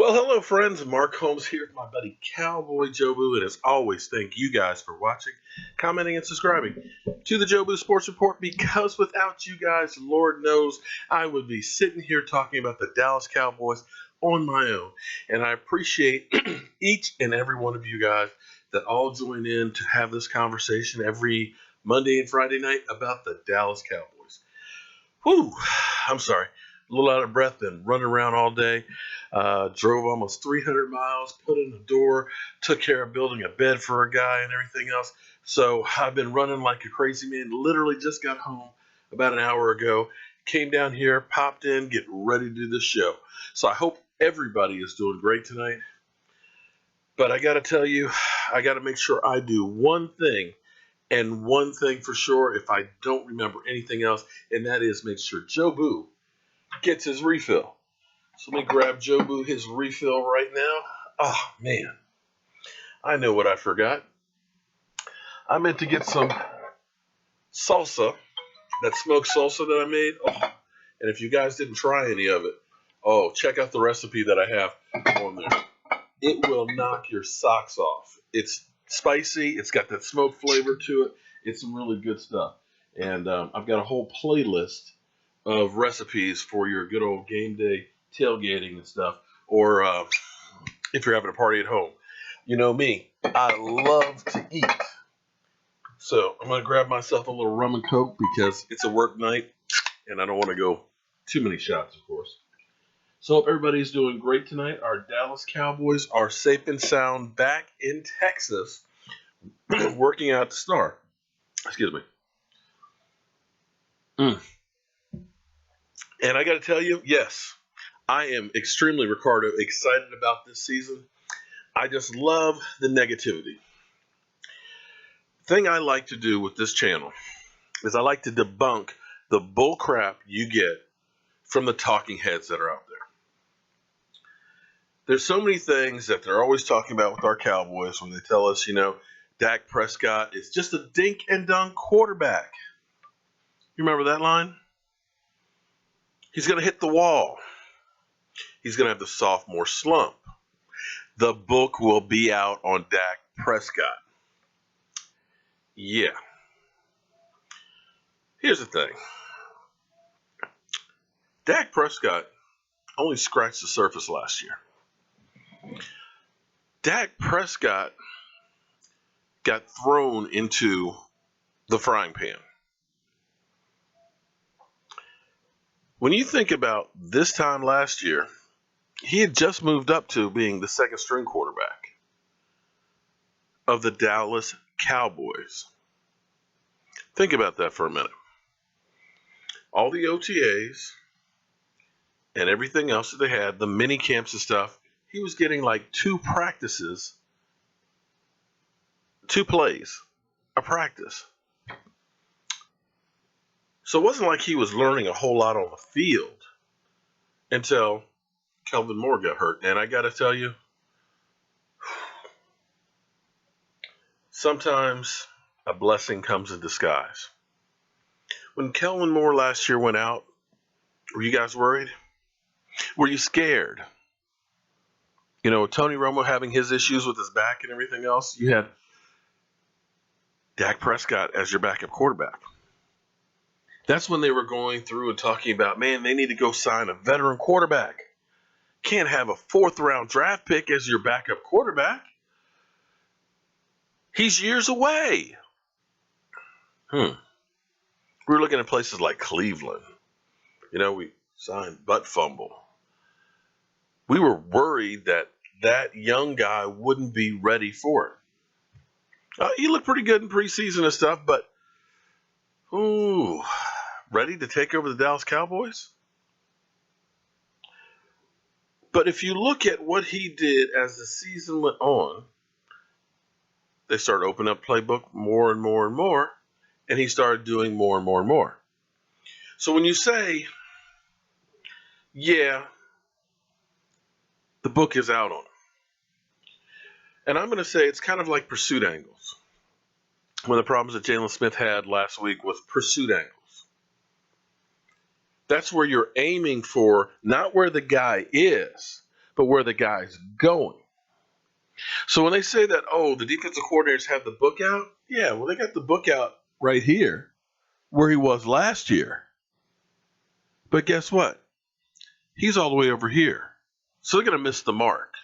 Well, hello, friends. Mark Holmes here with my buddy Cowboy Jobu. And as always, thank you guys for watching, commenting, and subscribing to the Jobu Sports Report, because without you guys, Lord knows, I would be sitting here talking about the Dallas Cowboys on my own. And I appreciate each and every one of you guys that all join in to have this conversation every Monday and Friday night about the Dallas Cowboys. Whew, I'm sorry. A little out of breath, been running around all day. Drove almost 300 miles, put in the door, took care of building a bed for a guy and everything else. So I've been running like a crazy man. Literally just got home about an hour ago. Came down here, popped in, getting ready to do this show. So I hope everybody is doing great tonight. But I got to tell you, I got to make sure I do one thing, and one thing for sure if I don't remember anything else, and that is make sure Jobu gets his refill. So let me grab Jobu his refill right now. Oh, man. I know what I forgot. I meant to get some salsa, that smoked salsa that I made. Oh, and if you guys didn't try any of it, check out the recipe that I have on there. It will knock your socks off. It's spicy. It's got that smoked flavor to it. It's some really good stuff. And I've got a whole playlist of recipes for your good old game day tailgating and stuff, or if you're having a party at home. You know me, I love to eat. So I'm going to grab myself a little rum and coke because it's a work night and I don't want to go too many shots, of course. So hope everybody's doing great tonight. Our Dallas Cowboys are safe and sound back in Texas, working out the star. Excuse me. And I got to tell you, yes, I am extremely, Ricardo, excited about this season. I just love the negativity. The thing I like to do with this channel is I like to debunk the bull crap you get from the talking heads that are out there. There's so many things that they're always talking about with our Cowboys when they tell us, Dak Prescott is just a dink and dunk quarterback. You remember that line? He's going to hit the wall. He's going to have the sophomore slump. The book will be out on Dak Prescott. Yeah. Here's the thing. Dak Prescott only scratched the surface last year. Dak Prescott got thrown into the frying pan. When you think about this time last year, he had just moved up to being the second string quarterback of the Dallas Cowboys. Think about that for a minute. All the OTAs and everything else that they had, the mini camps and stuff, he was getting like 2 practices, 2 plays, a practice. So it wasn't like he was learning a whole lot on the field until Kellen Moore got hurt. And I got to tell you, sometimes a blessing comes in disguise. When Kellen Moore last year went out, were you guys worried? Were you scared? Tony Romo having his issues with his back and everything else, you had Dak Prescott as your backup quarterback. That's when they were going through and talking about, man, they need to go sign a veteran quarterback. Can't have a 4th-round draft pick as your backup quarterback. He's years away. We were looking at places like Cleveland. We signed Butt Fumble. We were worried that that young guy wouldn't be ready for it. He looked pretty good in preseason and stuff, but ready to take over the Dallas Cowboys? But if you look at what he did as the season went on, they started opening up playbook more and more and more, and he started doing more and more and more. So when you say, yeah, the book is out on him, and I'm going to say it's kind of like pursuit angles. One of the problems that Jaylon Smith had last week was pursuit angles. That's where you're aiming for, not where the guy is, but where the guy's going. So when they say that, oh, the defensive coordinators have the book out, yeah, well, they got the book out right here where he was last year. But guess what? He's all the way over here. So they're going to miss the mark.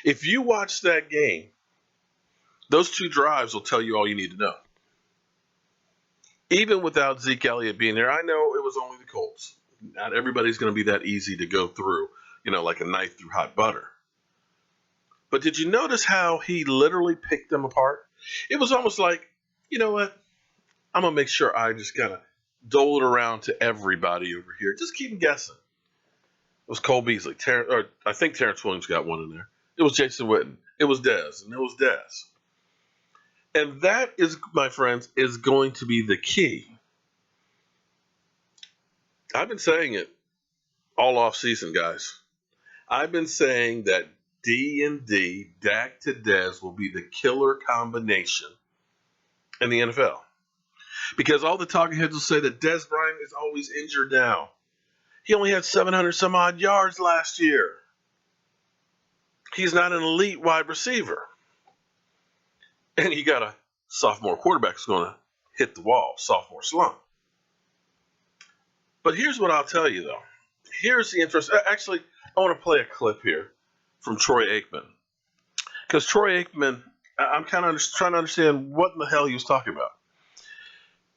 If you watch that game, those 2 drives will tell you all you need to know. Even without Zeke Elliott being there, I know it was only the Colts. Not everybody's going to be that easy to go through, like a knife through hot butter. But did you notice how he literally picked them apart? It was almost like, you know what? I'm going to make sure I just kind of dole it around to everybody over here. Just keep guessing. It was Cole Beasley. I think Terrence Williams got one in there. It was Jason Witten. It was Dez. And it was Dez. And that is, my friends, is going to be the key. I've been saying it all off season, guys. I've been saying that D&D, Dak to Dez, will be the killer combination in the NFL. Because all the talking heads will say that Dez Bryant is always injured now. He only had 700 some odd yards last year. He's not an elite wide receiver. And you got a sophomore quarterback who's going to hit the wall, sophomore slump. But here's what I'll tell you, though. Here's the interest. Actually, I want to play a clip here from Troy Aikman. Because Troy Aikman, I'm kind of trying to understand what in the hell he was talking about.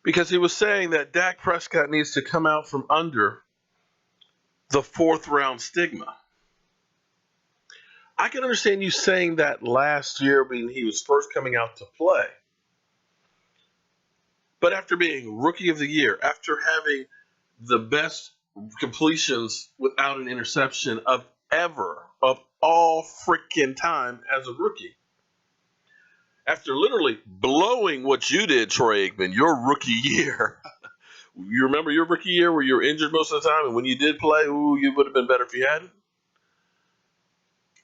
Because he was saying that Dak Prescott needs to come out from under the 4th round stigma. I can understand you saying that last year when he was first coming out to play. But after being Rookie of the Year, after having the best completions without an interception of all freaking time as a rookie, after literally blowing what you did, Troy Aikman, your rookie year. You remember your rookie year where you were injured most of the time, and when you did play, you would have been better if you hadn't?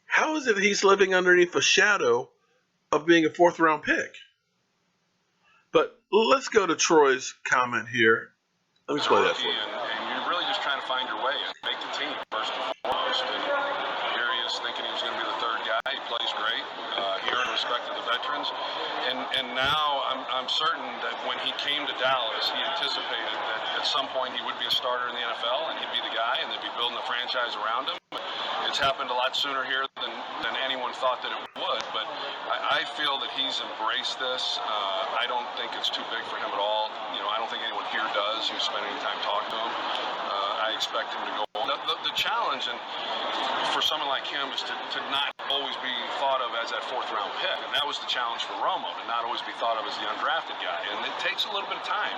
How is it that he's living underneath a shadow of being a 4th round pick? But let's go to Troy's comment here. Let me play that for you. And you're really just trying to find your way and make the team first and foremost. And here he is thinking he was going to be the 3rd guy. He plays great. He earned respect of the veterans. And now I'm certain that when he came to Dallas, he anticipated that at some point he would be a starter in the NFL and he'd be the guy and they'd be building a franchise around him. It's happened a lot sooner here than anyone thought that it would, but I feel that he's embraced this. I don't think it's too big for him at all. I don't think anyone here does who's spending any time talking to him. I expect him to go on. The challenge for someone like him is to not always be thought of as that 4th round pick, and that was the challenge for Romo, to not always be thought of as the undrafted guy, and it takes a little bit of time,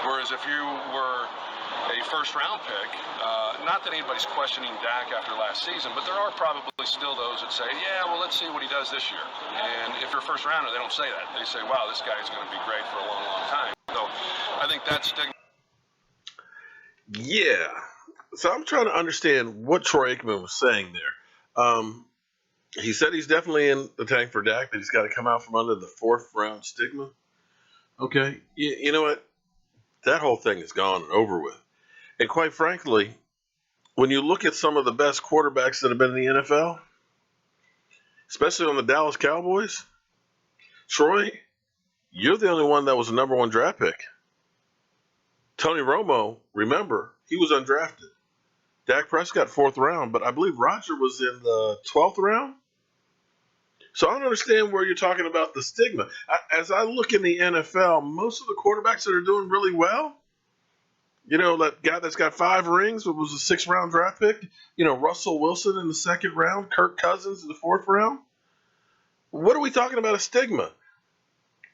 whereas if you were a 1st round pick, not that anybody's questioning Dak after last season, but there are probably still those that say, yeah, well, let's see what he does this year. And if you're a 1st rounder, they don't say that. They say, wow, this guy is going to be great for a long, long time. So I think that's stigma. Yeah. So I'm trying to understand what Troy Aikman was saying there. He said he's definitely in the tank for Dak, but he's got to come out from under the 4th round stigma. Okay. You know what? That whole thing is gone and over with. And quite frankly, when you look at some of the best quarterbacks that have been in the NFL, especially on the Dallas Cowboys, Troy, you're the only one that was a number 1 draft pick. Tony Romo, remember, he was undrafted. Dak Prescott, 4th round, but I believe Roger was in the 12th round. So I don't understand where you're talking about the stigma. As I look in the NFL, most of the quarterbacks that are doing really well, that guy that's got 5 rings, but was a 6th round draft pick, Russell Wilson in the 2nd round, Kirk Cousins in the 4th round. What are we talking about a stigma?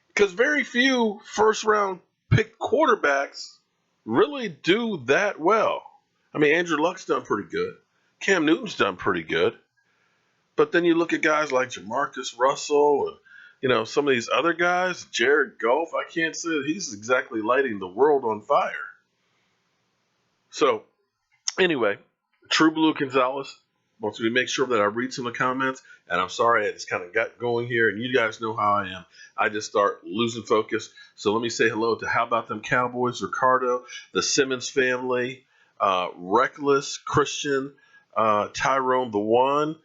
Because very few 1st round pick quarterbacks really do that well. I mean, Andrew Luck's done pretty good. Cam Newton's done pretty good. But then you look at guys like Jamarcus Russell and, some of these other guys, Jared Goff, I can't say that he's exactly lighting the world on fire. So, anyway, True Blue Gonzalez wants me to make sure that I read some of the comments. And I'm sorry, I just kind of got going here. And you guys know how I am. I just start losing focus. So let me say hello to How About Them Cowboys, Ricardo, the Simmons family, Reckless, Christian, Tyrone the One,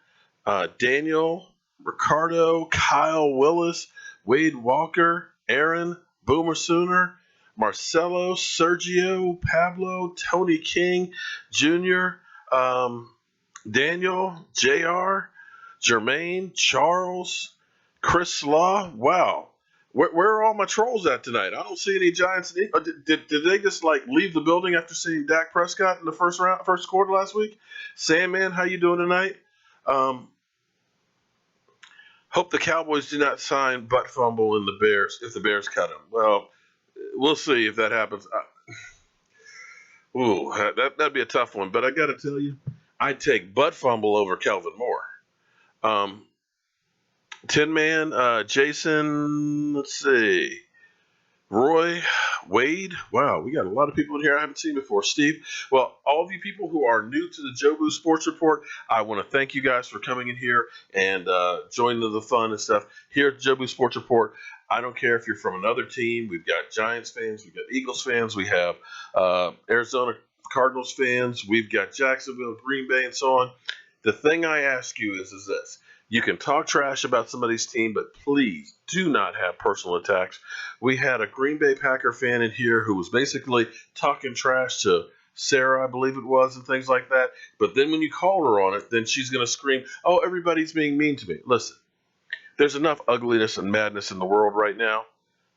Daniel, Ricardo, Kyle Willis, Wade Walker, Aaron, Boomer Sooner, Marcelo, Sergio, Pablo, Tony King, Jr., Daniel, JR, Jermaine, Charles, Chris Slaw. Wow. Where are all my trolls at tonight? I don't see any Giants. Did they just like leave the building after seeing Dak Prescott in the first quarter last week? Sandman, how you doing tonight? Hope the Cowboys do not sign butt fumble in the Bears if the Bears cut him. Well, we'll see if that happens. That'd be a tough one. But I got to tell you, I'd take butt fumble over Kelvin Moore. Tin Man, Jason, let's see. Roy, Wade. Wow, we got a lot of people in here I haven't seen before. Steve. Well, all of you people who are new to the Jobu Sports Report, I want to thank you guys for coming in here and joining the fun and stuff. Here at the Jobu Sports Report, I don't care if you're from another team. We've got Giants fans. We've got Eagles fans. We have Arizona Cardinals fans. We've got Jacksonville, Green Bay, and so on. The thing I ask you is this. You can talk trash about somebody's team, but please do not have personal attacks. We had a Green Bay Packer fan in here who was basically talking trash to Sarah, I believe it was, and things like that. But then when you call her on it, then she's going to scream, oh, everybody's being mean to me. Listen, there's enough ugliness and madness in the world right now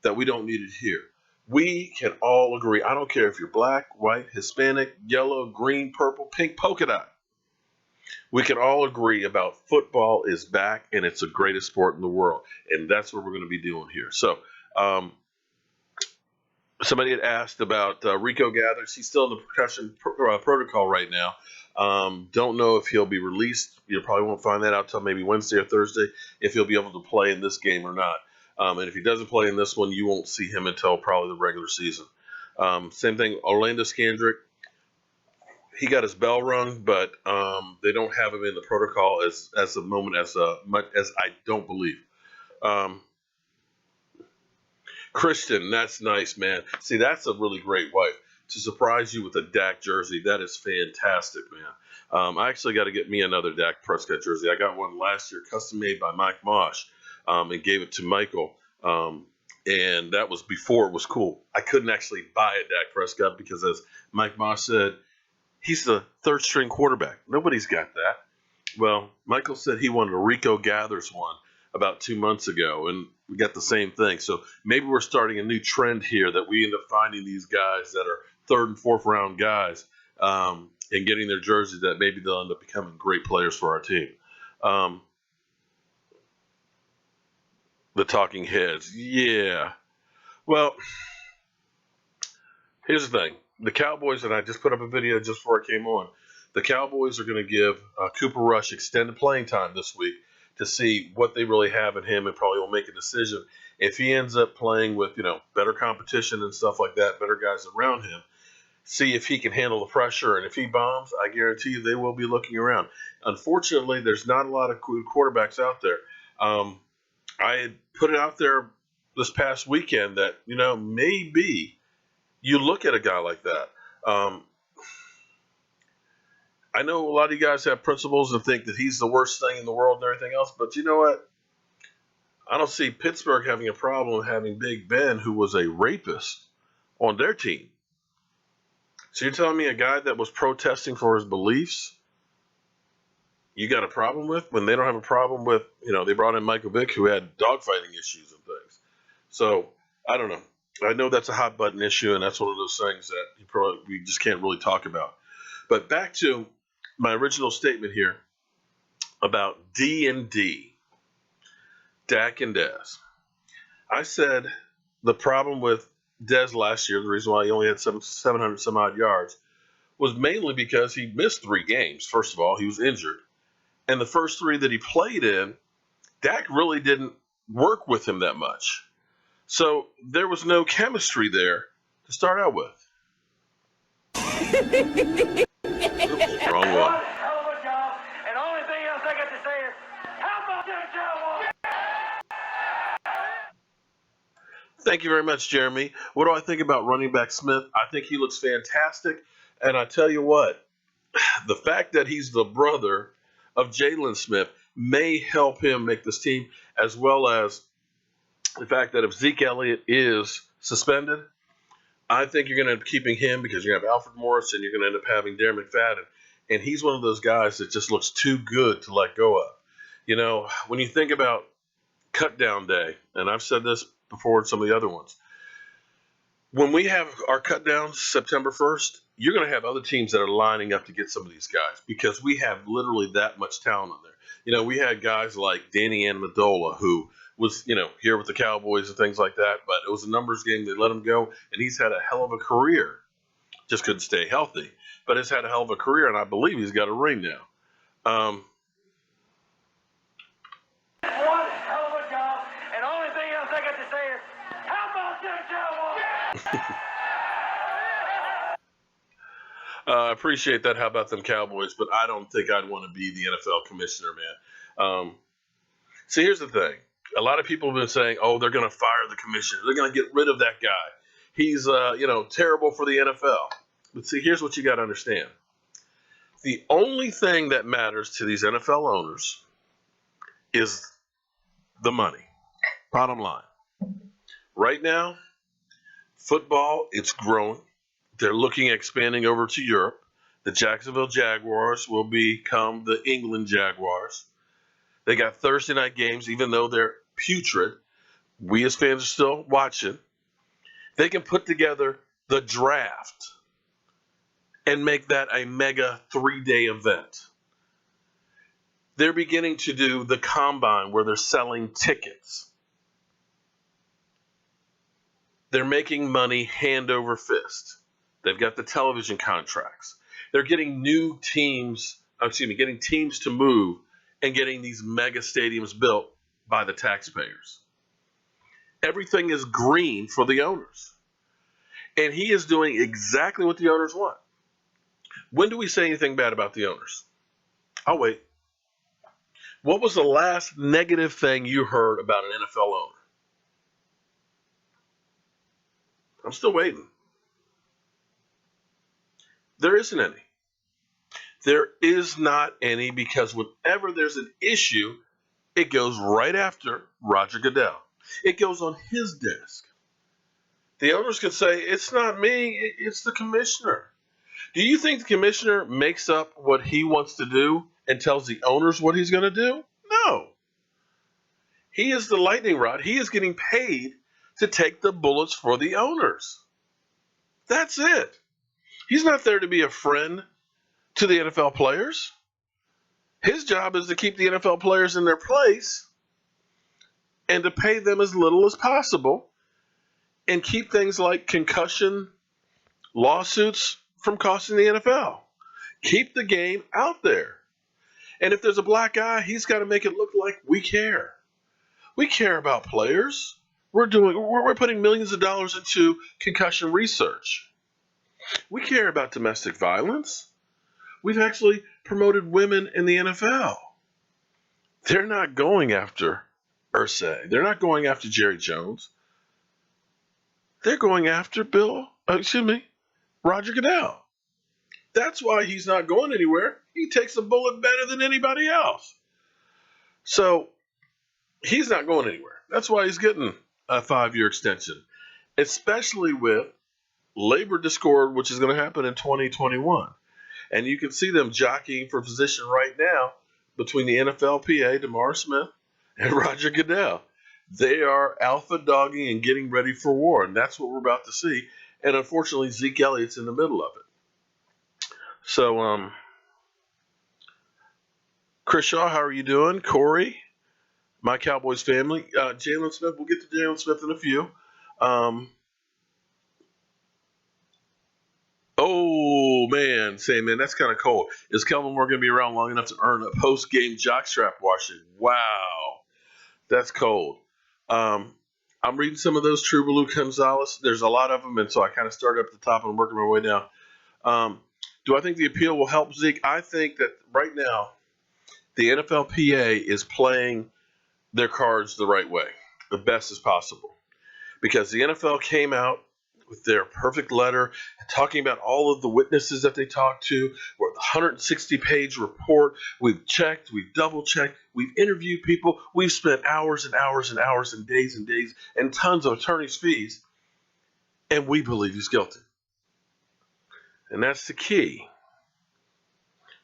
that we don't need it here. We can all agree. I don't care if you're black, white, Hispanic, yellow, green, purple, pink, polka dot. We can all agree about football is back and it's the greatest sport in the world. And that's what we're going to be doing here. So somebody had asked about Rico Gathers. He's still in the concussion protocol right now. Don't know if he'll be released. You probably won't find that out until maybe Wednesday or Thursday if he'll be able to play in this game or not. And if he doesn't play in this one, you won't see him until probably the regular season. Same thing, Orlando Scandrick. He got his bell rung, but they don't have him in the protocol as the moment as much as I don't believe. Christian, that's nice, man. See, that's a really great wife to surprise you with a Dak jersey. That is fantastic, man. I actually got to get me another Dak Prescott jersey. I got one last year, custom made by Mike Mosh, and gave it to Michael. And that was before it was cool. I couldn't actually buy a Dak Prescott because, as Mike Mosh said, he's the third string quarterback. Nobody's got that. Well, Michael said he wanted a Rico Gathers one about 2 months ago, and we got the same thing. So maybe we're starting a new trend here that we end up finding these guys that are third and fourth round guys and getting their jerseys that maybe they'll end up becoming great players for our team. The talking heads. Yeah. Well, here's the thing. The Cowboys, and I just put up a video just before I came on, the Cowboys are going to give Cooper Rush extended playing time this week to see what they really have in him and probably will make a decision. If he ends up playing with, better competition and stuff like that, better guys around him, see if he can handle the pressure. And if he bombs, I guarantee you they will be looking around. Unfortunately, there's not a lot of good quarterbacks out there. I had put it out there this past weekend that, maybe you look at a guy like that. I know a lot of you guys have principles and think that he's the worst thing in the world and everything else, but you know what? I don't see Pittsburgh having a problem having Big Ben, who was a rapist, on their team. So you're telling me a guy that was protesting for his beliefs, you got a problem with, when they don't have a problem with, they brought in Michael Vick, who had dogfighting issues and things. So I don't know. I know that's a hot button issue, and that's one of those things that we just can't really talk about. But back to my original statement here about D&D, Dak and Dez. I said the problem with Dez last year, the reason why he only had 700 some odd yards, was mainly because he missed 3 games. First of all, he was injured. And the first 3 that he played in, Dak really didn't work with him that much. So there was no chemistry there to start out with. Oops, wrong one. Thank you very much, Jeremy. What do I think about running back Smith? I think he looks fantastic. And I tell you what, The fact that he's the brother of Jaylon Smith may help him make this team, as well as the fact that if Zeke Elliott is suspended, I think you're going to end up keeping him because you're going to have Alfred Morris and you're going to end up having Darren McFadden. And he's one of those guys that just looks too good to let go of. You know, when you think about cut down day, and I've said this before in some of the other ones, when we have our cut downs September 1st, you're going to have other teams that are lining up to get some of these guys because we have literally that much talent on there. You know, we had guys like Danny Amendola who was, you know, here with the Cowboys and things like that, but it was a numbers game. They let him go, and he's had a hell of a career. Just couldn't stay healthy, but has had a hell of a career, and I believe he's got a ring now. One hell of a job, and the only thing else I got to say is, how about them Cowboys? I appreciate that. How about them Cowboys? But I don't think I'd want to be the NFL commissioner, man. See, here's the thing. A lot of people have been saying, oh, they're going to fire the commissioner. They're going to get rid of that guy. He's, terrible for the NFL. But see, here's what you got to understand. The only thing that matters to these NFL owners is the money. Bottom line. Right now, football, it's growing. They're looking at expanding over to Europe. The Jacksonville Jaguars will become the England Jaguars. They got Thursday night games, even though they're putrid. We as fans are still watching. They can put together the draft and make that a mega 3-day event. They're beginning to do the combine where they're selling tickets. They're making money hand over fist. They've got the television contracts. They're getting getting teams to move and getting these mega stadiums built by the taxpayers. Everything is green for the owners. And he is doing exactly what the owners want. When do we say anything bad about the owners? I'll wait. What was the last negative thing you heard about an NFL owner? I'm still waiting. There isn't any. There is not any because whenever there's an issue, it goes right after Roger Goodell. It goes on his desk. The owners can say, it's not me, it's the commissioner. Do you think the commissioner makes up what he wants to do and tells the owners what he's going to do? No. He is the lightning rod. He is getting paid to take the bullets for the owners. That's it. He's not there to be a friend to the NFL players. His job is to keep the NFL players in their place and to pay them as little as possible and keep things like concussion lawsuits from costing the NFL. Keep the game out there. And if there's a black eye, he's got to make it look like we care. We care about players. We're putting millions of dollars into concussion research. We care about domestic violence. We've actually promoted women in the NFL. They're not going after Irsay. They're not going after Jerry Jones. They're going after Roger Goodell. That's why he's not going anywhere. He takes a bullet better than anybody else. So he's not going anywhere. That's why he's getting a 5-year extension, especially with labor discord, which is going to happen in 2021. And you can see them jockeying for position right now between the NFLPA, DeMar Smith, and Roger Goodell. They are alpha dogging and getting ready for war, and that's what we're about to see. And unfortunately, Zeke Elliott's in the middle of it. So, Chris Shaw, how are you doing? Corey, my Cowboys family. Jaylon Smith, we'll get to Jaylon Smith in a few. Oh, man, that's kind of cold. Is Kellen Moore going to be around long enough to earn a post-game jockstrap washing? Wow, that's cold. I'm reading some of those True Blue Gonzalez. There's a lot of them, and so I kind of started up at the top and I'm working my way down. Do I think the appeal will help Zeke? I think that right now the NFLPA is playing their cards the right way, the best as possible. Because the NFL came out with their perfect letter, talking about all of the witnesses that they talked to, or the 160-page report. We've checked, we've double-checked, we've interviewed people, we've spent hours and hours and hours and days and tons of attorney's fees, and we believe he's guilty. And that's the key.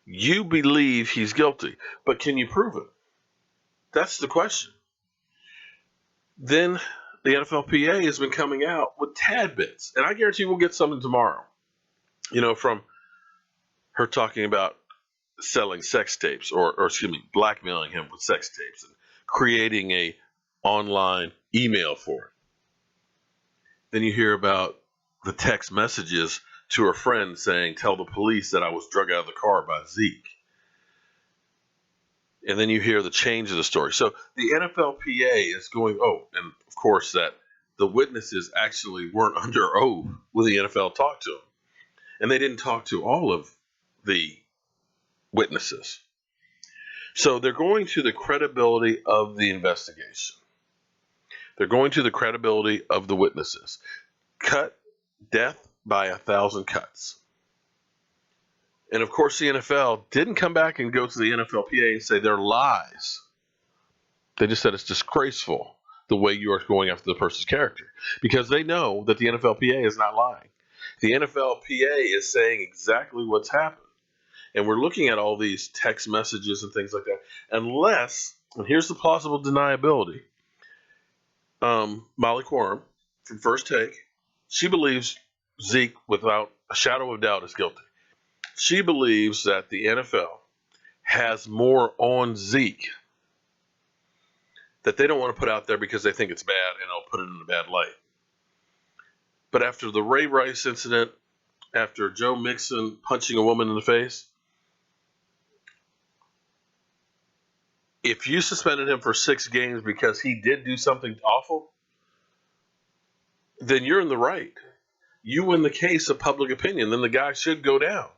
You believe he's guilty, but can you prove it? That's the question. Then the NFLPA has been coming out with tad bits, and I guarantee we'll get something tomorrow, from her talking about selling sex tapes or blackmailing him with sex tapes and creating a online email for it. Then you hear about the text messages to her friend saying, "Tell the police that I was drug out of the car by Zeke." And then you hear the change of the story. So the NFLPA is going, and of course that the witnesses actually weren't under oath when the NFL talked to them. And they didn't talk to all of the witnesses. So they're going to the credibility of the investigation. They're going to the credibility of the witnesses. Cut death by 1,000 cuts. And of course, the NFL didn't come back and go to the NFLPA and say they're lies. They just said it's disgraceful the way you are going after the person's character, because they know that the NFLPA is not lying. The NFLPA is saying exactly what's happened. And we're looking at all these text messages and things like that. Unless, and here's the plausible deniability, Molly Quorum from First Take, she believes Zeke, without a shadow of doubt, is guilty. She believes that the NFL has more on Zeke that they don't want to put out there because they think it's bad and they'll put it in a bad light. But after the Ray Rice incident, after Joe Mixon punching a woman in the face, if you suspended him for 6 games because he did do something awful, then you're in the right. You win the case of public opinion, then the guy should go down.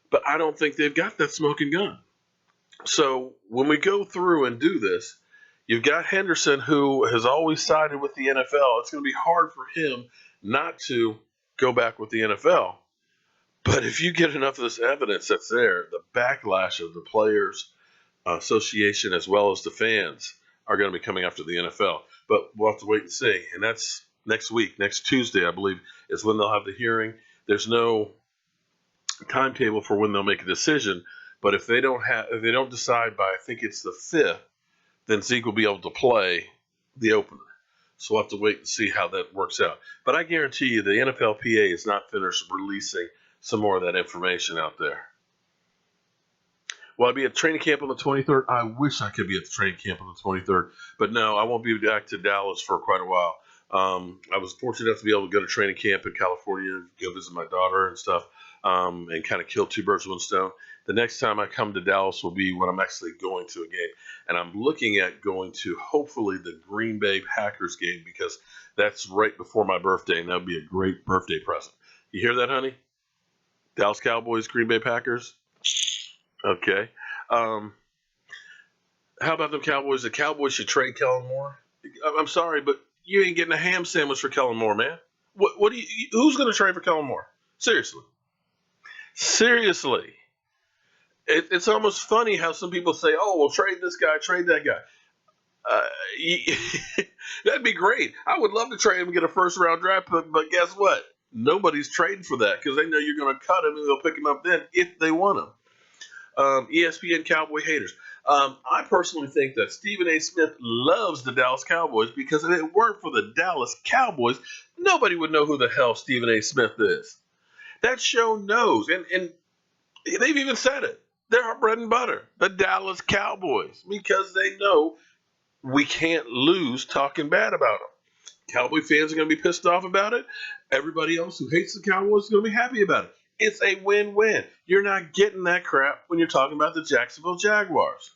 But I don't think they've got that smoking gun. So when we go through and do this, you've got Henderson, who has always sided with the NFL. It's going to be hard for him not to go back with the NFL. But if you get enough of this evidence that's there, the backlash of the Players Association as well as the fans are going to be coming after the NFL. But we'll have to wait and see. And that's next week, next Tuesday, I believe, is when they'll have the hearing. There's no timetable for when they'll make a decision. But if they don't decide by, I think it's the 5th, then Zeke will be able to play the opener. So we'll have to wait and see how that works out. But I guarantee you the NFLPA is not finished releasing some more of that information out there. Will I be at training camp on the 23rd? I wish I could be at the training camp on the 23rd. But no, I won't be back to Dallas for quite a while. I was fortunate enough to be able to go to training camp in California, go visit my daughter and stuff, and kind of kill 2 birds with 1 stone. The next time I come to Dallas will be when I'm actually going to a game. And I'm looking at going to, hopefully, the Green Bay Packers game, because that's right before my birthday, and that would be a great birthday present. You hear that, honey? Dallas Cowboys, Green Bay Packers? Okay. How about them Cowboys? The Cowboys should trade Kellen Moore. I'm sorry, but you ain't getting a ham sandwich for Kellen Moore, man. What do you? Who's going to trade for Kellen Moore? Seriously. It's almost funny how some people say, "Oh, well, trade this guy, trade that guy." That'd be great. I would love to trade him and get a first-round draft pick, but guess what? Nobody's trading for that because they know you're going to cut him and they'll pick him up then if they want him. ESPN Cowboy haters. I personally think that Stephen A. Smith loves the Dallas Cowboys, because if it weren't for the Dallas Cowboys, nobody would know who the hell Stephen A. Smith is. That show knows, and they've even said it. They're our bread and butter, the Dallas Cowboys, because they know we can't lose talking bad about them. Cowboy fans are going to be pissed off about it. Everybody else who hates the Cowboys is going to be happy about it. It's a win-win. You're not getting that crap when you're talking about the Jacksonville Jaguars.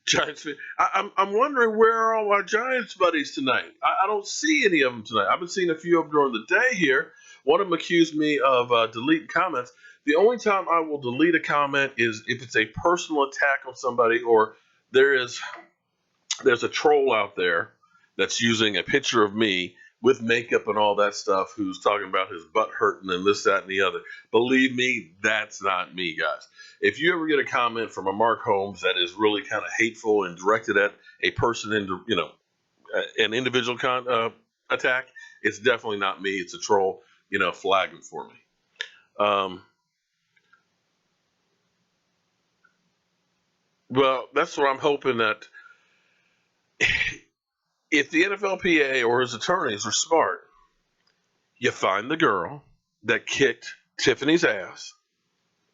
Giants. I'm wondering where are all our Giants buddies tonight. I don't see any of them tonight. I've been seeing a few of them during the day here. One of them accused me of deleting comments. The only time I will delete a comment is if it's a personal attack on somebody, or there's a troll out there that's using a picture of me with makeup and all that stuff who's talking about his butt hurting and this, that, and the other. Believe me, that's not me, guys. If you ever get a comment from a Mark Holmes that is really kind of hateful and directed at a person into, an individual attack, it's definitely not me. It's a troll, flag him for me. Well, that's what I'm hoping that if the NFLPA or his attorneys are smart, you find the girl that kicked Tiffany's ass.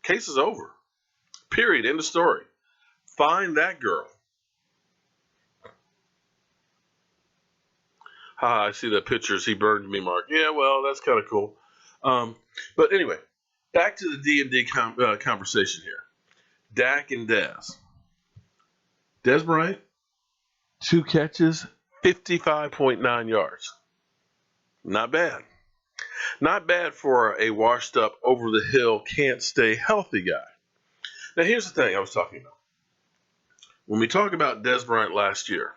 Case is over. Period. End of story. Find that girl. I see the pictures. He burned me, Mark. Yeah, well, that's kind of cool. But anyway, back to the D&D conversation here. Dak and Dez. Dez Bryant, 2 catches, 55.9 yards. Not bad. Not bad for a washed up, over the hill, can't stay healthy guy. Now, here's the thing I was talking about. When we talk about Dez Bryant last year,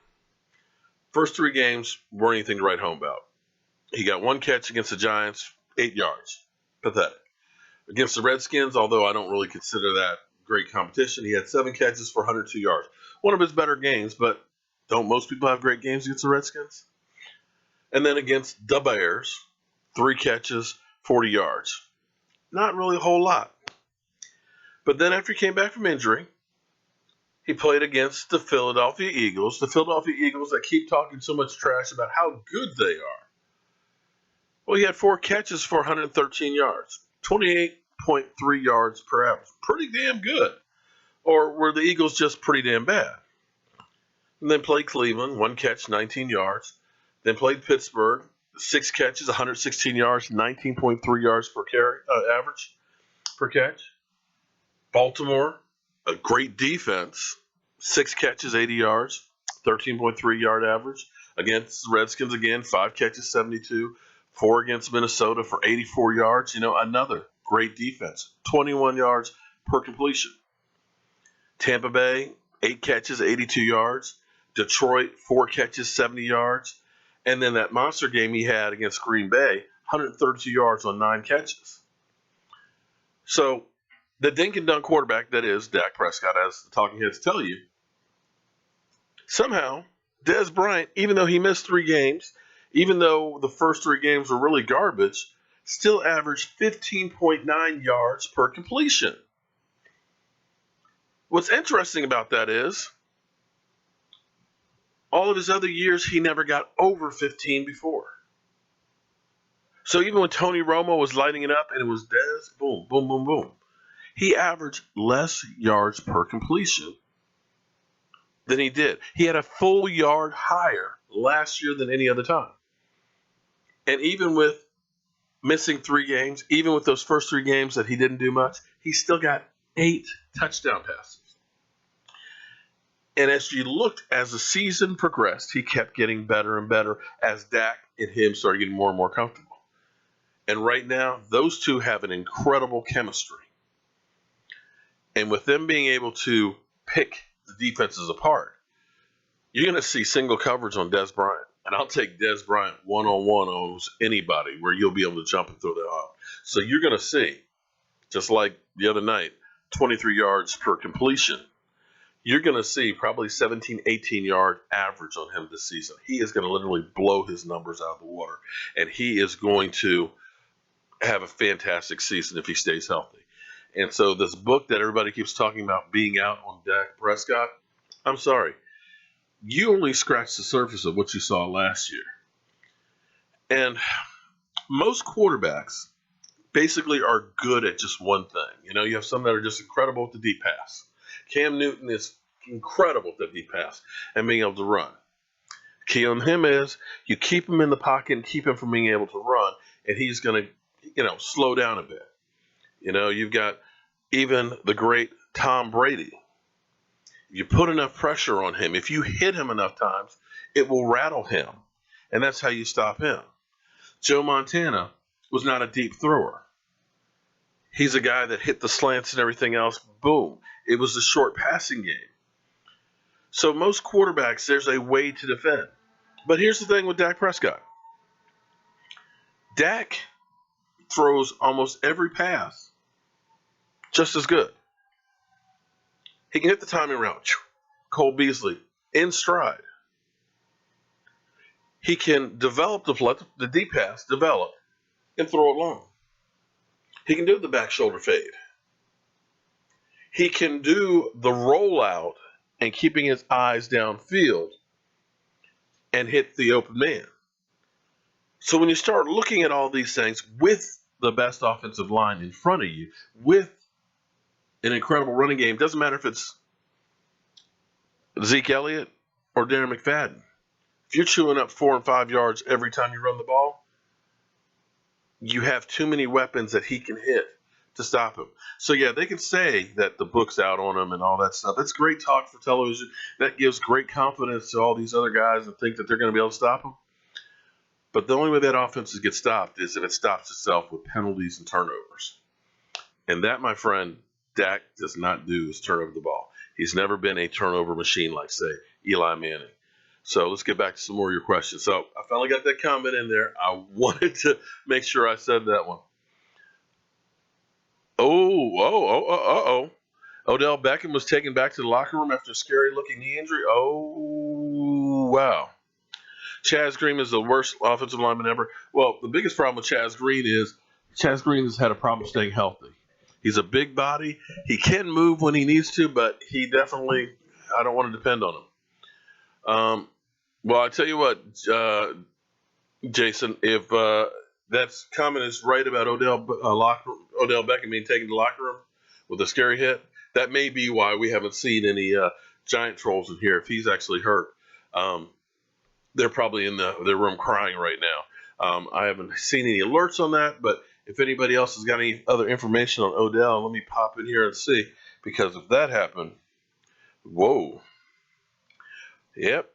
first 3 games weren't anything to write home about. He got 1 catch against the Giants, 8 yards. Pathetic. Against the Redskins, although I don't really consider that great competition, he had 7 catches for 102 yards. One of his better games, but don't most people have great games against the Redskins? And then against the Bears, 3 catches, 40 yards. Not really a whole lot. But then after he came back from injury, he played against the Philadelphia Eagles. The Philadelphia Eagles that keep talking so much trash about how good they are. Well, he had 4 catches for 113 yards. 28.3 yards per average. Pretty damn good. Or were the Eagles just pretty damn bad? And then played Cleveland, 1 catch, 19 yards. Then played Pittsburgh, 6 catches, 116 yards, 19.3 yards per carry, average per catch. Baltimore, a great defense, 6 catches, 80 yards, 13.3 yard average. Against the Redskins again, 5 catches, 72. 4 against Minnesota for 84 yards. Another great defense, 21 yards per completion. Tampa Bay, 8 catches, 82 yards. Detroit, 4 catches, 70 yards. And then that monster game he had against Green Bay, 132 yards on 9 catches. So the dink and dunk quarterback, that is Dak Prescott, as the talking heads tell you, somehow Dez Bryant, even though he missed 3 games, even though the first 3 games were really garbage, still averaged 15.9 yards per completion. What's interesting about that is all of his other years, he never got over 15 before. So even when Tony Romo was lighting it up and it was Dez, boom, boom, boom, boom, he averaged less yards per completion than he did. He had a full yard higher last year than any other time. And even with missing 3 games, even with those first 3 games that he didn't do much, he still got 8 touchdown passes. And as the season progressed, he kept getting better and better as Dak and him started getting more and more comfortable. And right now, those two have an incredible chemistry. And with them being able to pick the defenses apart, you're going to see single coverage on Dez Bryant. And I'll take Dez Bryant one-on-one on anybody where you'll be able to jump and throw that out. So you're going to see, just like the other night, 23 yards per completion. You're going to see probably 17, 18-yard average on him this season. He is going to literally blow his numbers out of the water. And he is going to have a fantastic season if he stays healthy. And so this book that everybody keeps talking about being out on Dak Prescott, I'm sorry. You only scratched the surface of what you saw last year. And most quarterbacks basically are good at just one thing. You have some that are just incredible at the deep pass. Cam Newton is incredible at the deep pass and being able to run. Key on him is you keep him in the pocket and keep him from being able to run, and he's going to, slow down a bit. You've got even the great Tom Brady. You put enough pressure on him. If you hit him enough times, it will rattle him. And that's how you stop him. Joe Montana was not a deep thrower. He's a guy that hit the slants and everything else. Boom. It was a short passing game. So most quarterbacks, there's a way to defend. But here's the thing with Dak Prescott. Dak throws almost every pass just as good. He can hit the timing route. Cole Beasley in stride. He can develop the deep pass, develop, and throw it long. He can do the back shoulder fade. He can do the rollout and keeping his eyes downfield and hit the open man. So when you start looking at all these things with the best offensive line in front of you, with an incredible running game, doesn't matter if it's Zeke Elliott or Darren McFadden. If you're chewing up 4 and 5 yards every time you run the ball, you have too many weapons that he can hit to stop him. So, yeah, they can say that the book's out on him and all that stuff. That's great talk for television. That gives great confidence to all these other guys and think that they're going to be able to stop him. But the only way that offense gets stopped is if it stops itself with penalties and turnovers. And that, my friend, Dak does not do is turn over the ball. He's never been a turnover machine like, say, Eli Manning. So let's get back to some more of your questions. So I finally got that comment in there. I wanted to make sure I said that one. Odell Beckham was taken back to the locker room after a scary-looking knee injury. Oh, wow. Chaz Green is the worst offensive lineman ever. Well, the biggest problem with Chaz Green is Chaz Green has had a problem staying healthy. He's a big body. He can move when he needs to, but he definitely, I don't want to depend on him. Well, I tell you what, Jason, if that comment is right about Odell Beckham being taken to the locker room with a scary hit, that may be why we haven't seen any giant trolls in here. If he's actually hurt, they're probably in their room crying right now. I haven't seen any alerts on that, but if anybody else has got any other information on Odell, let me pop in here and see. Because if that happened, whoa. Yep.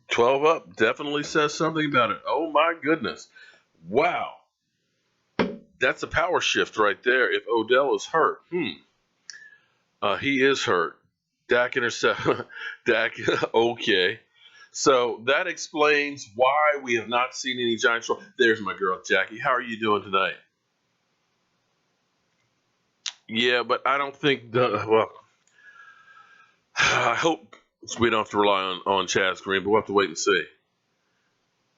12 up definitely says something about it. Oh, my goodness. Wow. That's a power shift right there if Odell is hurt. He is hurt. Dak intercept. Dak, okay. So that explains why we have not seen any Giants. There's my girl, Jackie. How are you doing tonight? Yeah, but I don't think well, I hope we don't have to rely on Chaz Green, but we'll have to wait and see.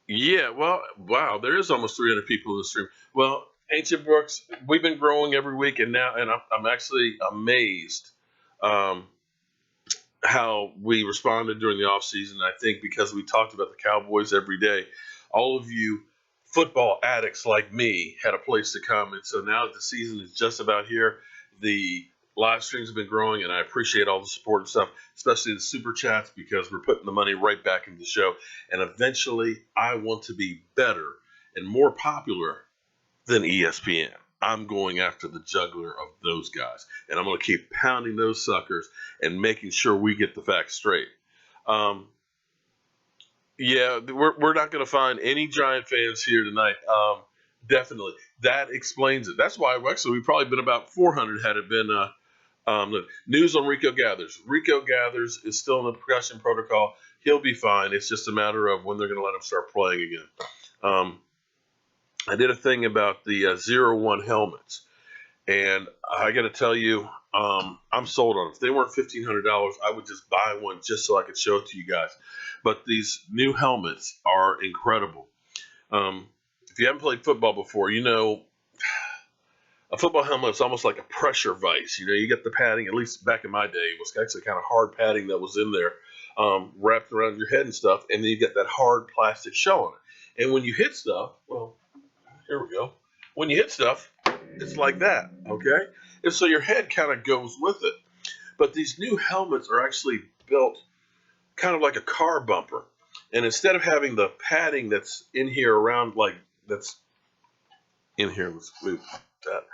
Yeah, well, wow, there is almost 300 people in the stream. Well, Ancient Brooks, we've been growing every week, and I'm actually amazed how we responded during the offseason. I think because we talked about the Cowboys every day, all of you football addicts like me had a place to come. And so now that the season is just about here, the live streams have been growing, and I appreciate all the support and stuff, especially the super chats, because we're putting the money right back into the show. And eventually, I want to be better and more popular than ESPN. I'm going after the juggler of those guys, and I'm going to keep pounding those suckers and making sure we get the facts straight. Yeah, we're not going to find any Giant fans here tonight. Definitely, that explains it. That's why we've probably been about 400 had it been. News on Rico Gathers. Rico Gathers is still in the concussion protocol. He'll be fine. It's just a matter of when they're going to let him start playing again. I did a thing about the 0-1 helmets, and I got to tell you, I'm sold on it. If they weren't $1,500, I would just buy one just so I could show it to you guys. But these new helmets are incredible. If you haven't played football before, you know a football helmet is almost like a pressure vise. You know, you get the padding, at least back in my day, it was actually kind of hard padding that was in there, wrapped around your head and stuff, and then you get that hard plastic shell on it. And when you hit stuff, well, here we go. When you hit stuff, it's like that, okay? And so your head kind of goes with it. But these new helmets are actually built kind of like a car bumper. And instead of having the padding that's in here around, like, that's in here, let's move that.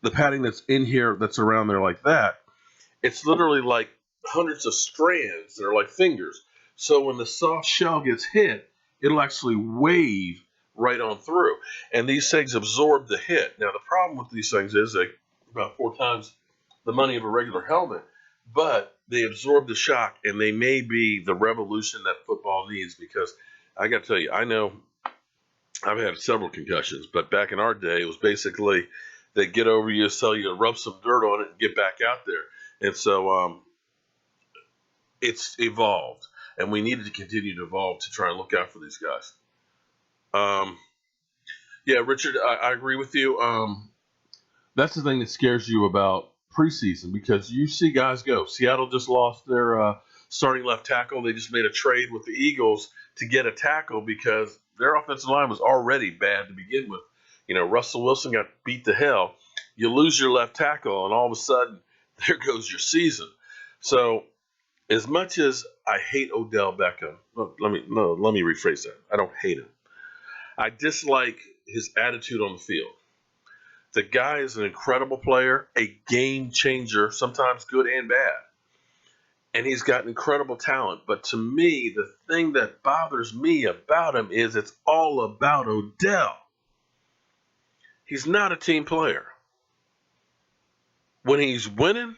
The padding that's in here that's around there like that, it's literally like hundreds of strands that are like fingers. So when the soft shell gets hit, it'll actually wave right on through. And these things absorb the hit. Now, the problem with these things is they're about 4 times the money of a regular helmet, but they absorb the shock, and they may be the revolution that football needs, because I got to tell you, I know I've had several concussions, but back in our day, it was basically they get over you, sell you, rub some dirt on it, and get back out there. And so it's evolved, and we needed to continue to evolve to try and look out for these guys. Yeah, Richard, I agree with you. That's the thing that scares you about preseason because you see guys go. Seattle just lost their starting left tackle. They just made a trade with the Eagles to get a tackle because their offensive line was already bad to begin with. You know, Russell Wilson got beat to hell. You lose your left tackle, and all of a sudden, there goes your season. So, as much as I hate Odell Beckham, let me rephrase that. I don't hate him. I dislike his attitude on the field. The guy is an incredible player, a game changer, sometimes good and bad. And he's got incredible talent. But to me, the thing that bothers me about him is it's all about Odell. He's not a team player. When he's winning,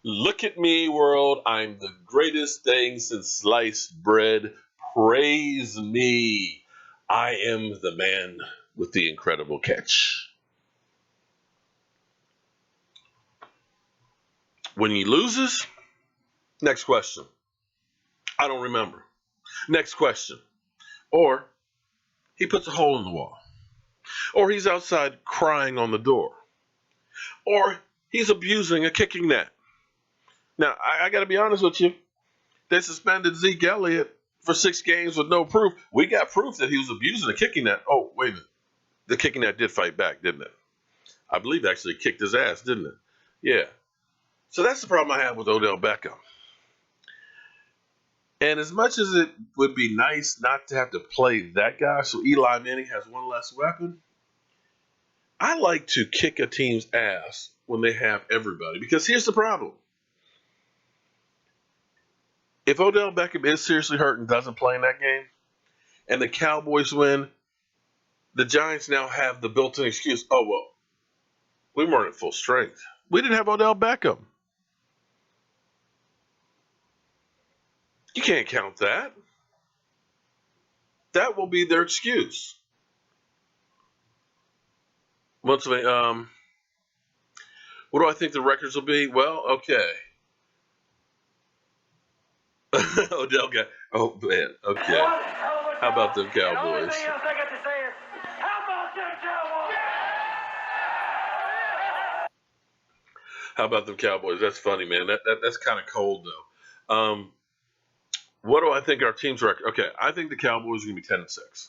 look at me, world. I'm the greatest thing since sliced bread. Praise me. I am the man with the incredible catch. When he loses, next question. I don't remember. Next question. Or he puts a hole in the wall. Or he's outside crying on the door. Or he's abusing a kicking net. Now, I got to be honest with you. They suspended Zeke Elliott for 6 games with no proof. We got proof that he was abusing a kicking net. Oh, wait a minute. The kicking net did fight back, didn't it? I believe actually it kicked his ass, didn't it? Yeah. So that's the problem I have with Odell Beckham. And as much as it would be nice not to have to play that guy, so Eli Manning has one less weapon, I like to kick a team's ass when they have everybody. Because here's the problem. If Odell Beckham is seriously hurt and doesn't play in that game, and the Cowboys win, the Giants now have the built-in excuse, oh, well, we weren't at full strength. We didn't have Odell Beckham. You can't count that. That will be their excuse. What do I think the records will be? Well, okay. Odell got. Oh man. Okay. How about them Cowboys? The only thing else I got to say is, how about them Cowboys? How about them Cowboys? That's funny, man. That's kind of cold though. What do I think our team's record? Okay, I think the Cowboys are going to be 10-6.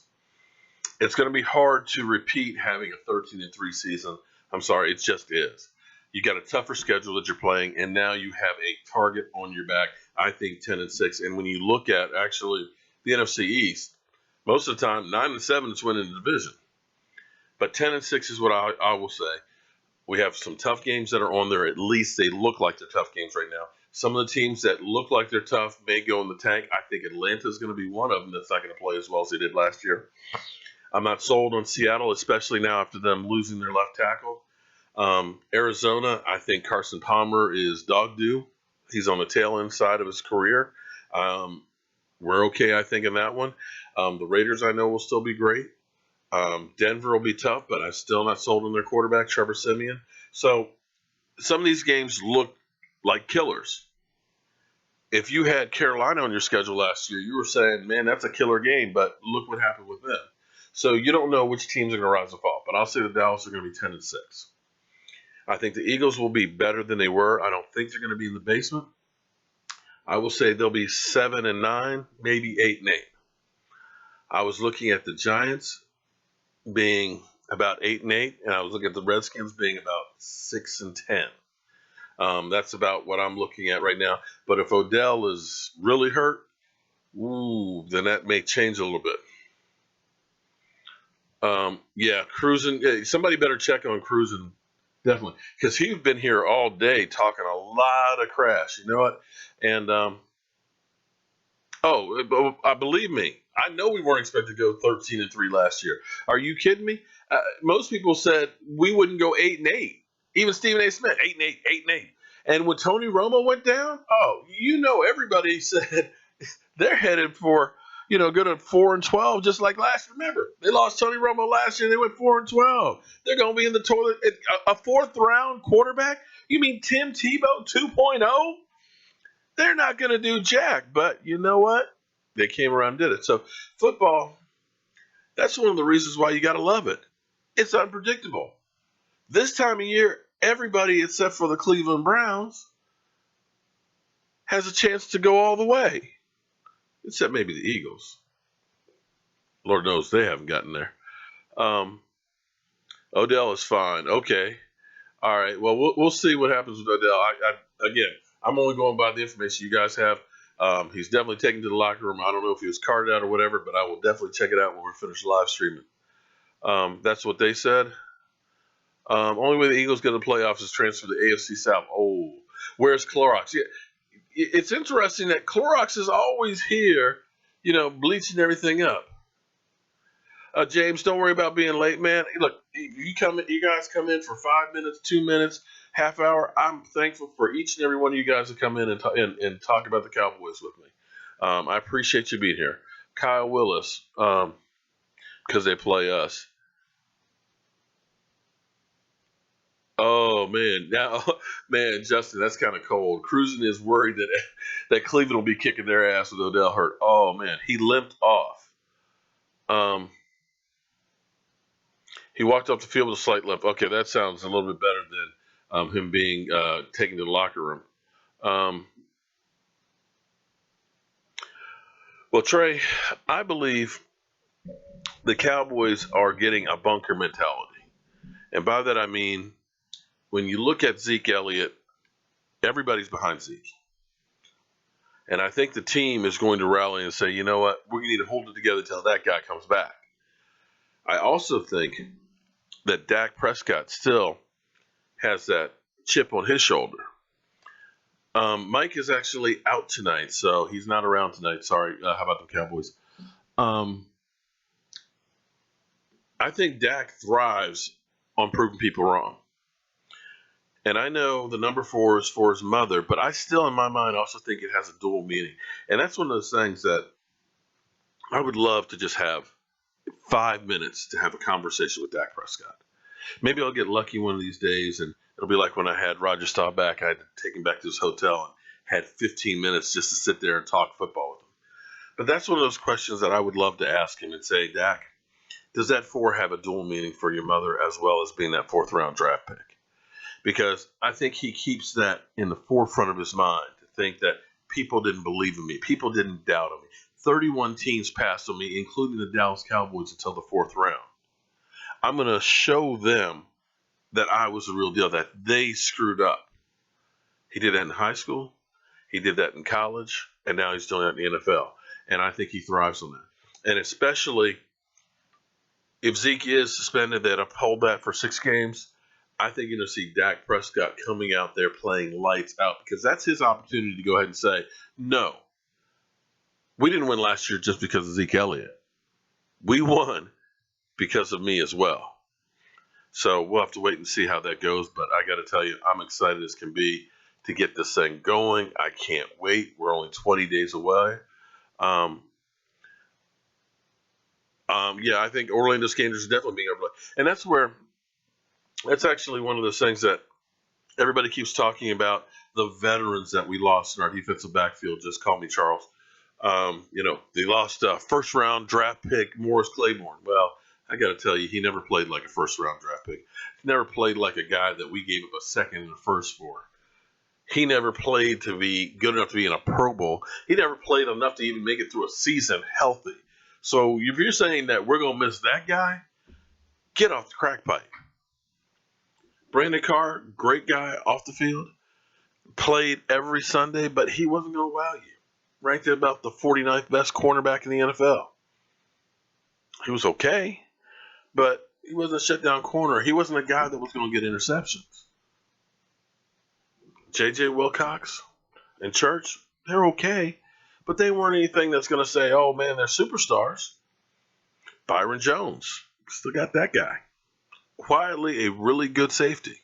It's going to be hard to repeat having a 13-3 season. I'm sorry, it just is. You got a tougher schedule that you're playing, and now you have a target on your back. I think 10-6. And when you look at actually the NFC East, most of the time 9-7 is winning the division. But 10-6 is what I will say. We have some tough games that are on there. At least they look like they're tough games right now. Some of the teams that look like they're tough may go in the tank. I think Atlanta is going to be one of them that's not going to play as well as they did last year. I'm not sold on Seattle, especially now after them losing their left tackle. Arizona, I think Carson Palmer is dog doo. He's on the tail end side of his career. We're okay, I think, in that one. The Raiders, I know, will still be great. Denver will be tough, but I'm still not sold on their quarterback, Trevor Siemian. So some of these games look like killers. If you had Carolina on your schedule last year, you were saying, man, that's a killer game, but look what happened with them. So you don't know which teams are going to rise or fall, but I'll say the Dallas are going to be 10-6. I think the Eagles will be better than they were. I don't think they're going to be in the basement. I will say they'll be 7-9, maybe 8-8. I was looking at the Giants being about 8-8, and I was looking at the Redskins being about 6-10. That's about what I'm looking at right now. But if Odell is really hurt, then that may change a little bit. Cruising. Somebody better check on Cruising, definitely, because he's been here all day talking a lot of crash. You know what? And believe me, I know we weren't expected to go 13-3 last year. Are you kidding me? Most people said we wouldn't go 8-8. Even Stephen A. Smith, 8-8, 8-8. And when Tony Romo went down, everybody said they're headed for, go to 4-12 just like last. Remember, they lost Tony Romo last year. They went 4-12. They're going to be in the toilet. A fourth round quarterback? You mean Tim Tebow 2.0? They're not going to do jack. But you know what? They came around and did it. So football, that's one of the reasons why you got to love it. It's unpredictable. This time of year, everybody except for the Cleveland Browns has a chance to go all the way. Except maybe the Eagles. Lord knows they haven't gotten there. Odell is fine. Okay. All right. Well, we'll see what happens with Odell. Again, I'm only going by the information you guys have. He's definitely taken to the locker room. I don't know if he was carted out or whatever, but I will definitely check it out when we finish live streaming. That's what they said. Only way the Eagles get to the playoffs is transfer to the AFC South. Oh, where's Clorox? Yeah, it's interesting that Clorox is always here, bleaching everything up. James, don't worry about being late, man. Look, you guys come in for 5 minutes, 2 minutes, half hour. I'm thankful for each and every one of you guys to come in and talk about the Cowboys with me. I appreciate you being here. Kyle Willis, because they play us. Oh, man. Now, man, Justin, that's kind of cold. Cruising is worried that Cleveland will be kicking their ass with Odell hurt. Oh, man. He limped off. He walked off the field with a slight limp. Okay, that sounds a little bit better than him being taken to the locker room. Well, Trey, I believe the Cowboys are getting a bunker mentality. And by that I mean, when you look at Zeke Elliott, everybody's behind Zeke. And I think the team is going to rally and say, you know what, we need to hold it together until that guy comes back. I also think that Dak Prescott still has that chip on his shoulder. Mike is actually out tonight, so he's not around tonight. Sorry. How about the Cowboys? I think Dak thrives on proving people wrong. And I know the number 4 is for his mother, but I still, in my mind, also think it has a dual meaning. And that's one of those things that I would love to just have 5 minutes to have a conversation with Dak Prescott. Maybe I'll get lucky one of these days, and it'll be like when I had Roger Staubach back. I had to take him back to his hotel and had 15 minutes just to sit there and talk football with him. But that's one of those questions that I would love to ask him and say, Dak, does that 4 have a dual meaning for your mother as well as being that 4th round draft pick? Because I think he keeps that in the forefront of his mind to think that people didn't believe in me. People didn't doubt on me. 31 teams passed on me, including the Dallas Cowboys, until the 4th round. I'm going to show them that I was the real deal, that they screwed up. He did that in high school. He did that in college. And now he's doing that in the NFL. And I think he thrives on that. And especially if Zeke is suspended, they'd uphold that for 6 games. I think you're going to see Dak Prescott coming out there playing lights out because that's his opportunity to go ahead and say, no, we didn't win last year just because of Zeke Elliott. We won because of me as well. So we'll have to wait and see how that goes. But I got to tell you, I'm excited as can be to get this thing going. I can't wait. We're only 20 days away. Yeah, I think Orlando Scanders is definitely being overlooked. And that's actually one of those things that everybody keeps talking about, the veterans that we lost in our defensive backfield. Just call me Charles. They lost a first-round draft pick, Morris Claiborne. Well, I got to tell you, he never played like a first-round draft pick. He never played like a guy that we gave up a second and a first for. He never played to be good enough to be in a Pro Bowl. He never played enough to even make it through a season healthy. So if you're saying that we're going to miss that guy, get off the crack pipe. Brandon Carr, great guy off the field, played every Sunday, but he wasn't going to wow you. Ranked at about the 49th best cornerback in the NFL. He was okay, but he wasn't a shutdown corner. He wasn't a guy that was going to get interceptions. J.J. Wilcox and Church, they're okay, but they weren't anything that's going to say, oh, man, they're superstars. Byron Jones, still got that guy. Quietly a really good safety.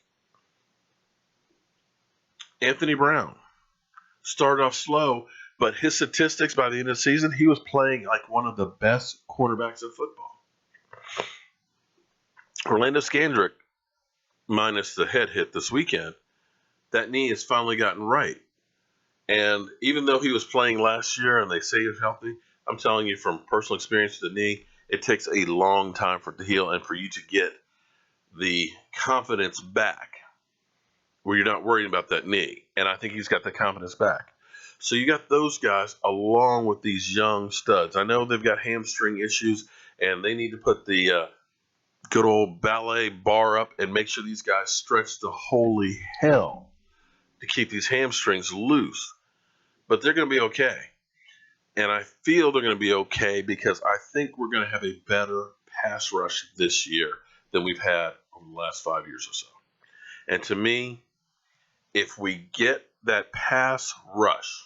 Anthony Brown started off slow, But his statistics by the end of the season, he was playing like one of the best quarterbacks in football. Orlando Scandrick, minus the head hit this weekend, that knee has finally gotten right. And even though he was playing last year and they say he's healthy, I'm telling you from personal experience with the knee, it takes a long time for it to heal and for you to get the confidence back where you're not worried about that knee. And I think he's got the confidence back. So you got those guys along with these young studs. I know they've got hamstring issues and they need to put the good old ballet bar up and make sure these guys stretch to holy hell to keep these hamstrings loose. But they're going to be okay. And I feel they're going to be okay because I think we're going to have a better pass rush this year than we've had over the last 5 years or so. And to me, if we get that pass rush,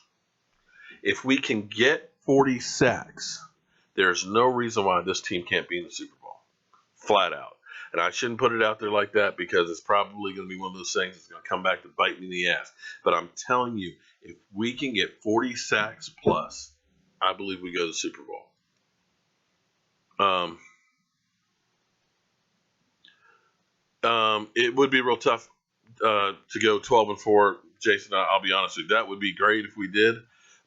if we can get 40 sacks, there's no reason why this team can't be in the Super Bowl. Flat out. And I shouldn't put it out there like that because it's probably going to be one of those things that's going to come back to bite me in the ass. But I'm telling you, if we can get 40 sacks plus, I believe we go to the Super Bowl. It would be real tough to go 12-4, Jason. I'll be honest with you. That would be great if we did,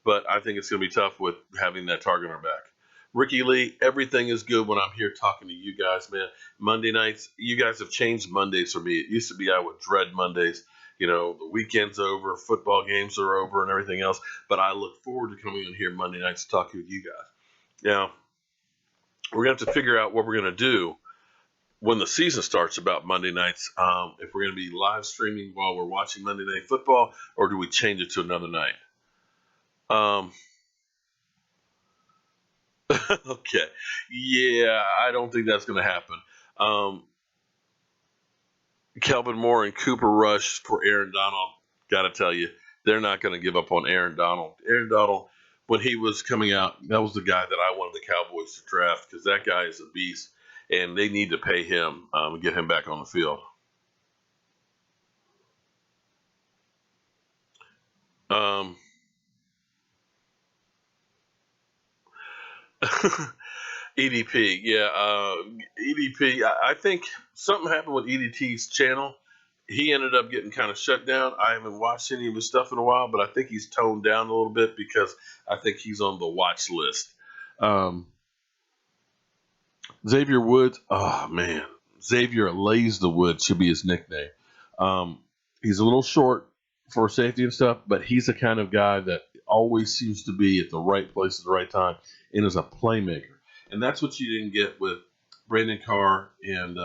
but I think it's going to be tough with having that target on our back. Ricky Lee, everything is good when I'm here talking to you guys, man. Monday nights, you guys have changed Mondays for me. It used to be I would dread Mondays. You know, the weekend's over, football games are over, and everything else. But I look forward to coming in here Monday nights to talk with you guys. Now, we're going to have to figure out what we're going to do when the season starts about Monday nights. If we're going to be live streaming while we're watching Monday Night Football, or do we change it to another night? Okay. Yeah, I don't think that's going to happen. Kellen Moore and Cooper Rush for Aaron Donald. Got to tell you, they're not going to give up on Aaron Donald. Aaron Donald, when he was coming out, that was the guy that I wanted the Cowboys to draft because that guy is a beast, and they need to pay him and get him back on the field. EDP, yeah. EDP, I think something happened with EDT's channel. He ended up getting kind of shut down. I haven't watched any of his stuff in a while, but I think he's toned down a little bit because I think he's on the watch list. Xavier Woods, oh man. Xavier Lays the Wood should be his nickname. He's a little short for safety and stuff, but he's the kind of guy that always seems to be at the right place at the right time and is a playmaker. And that's what you didn't get with Brandon Carr and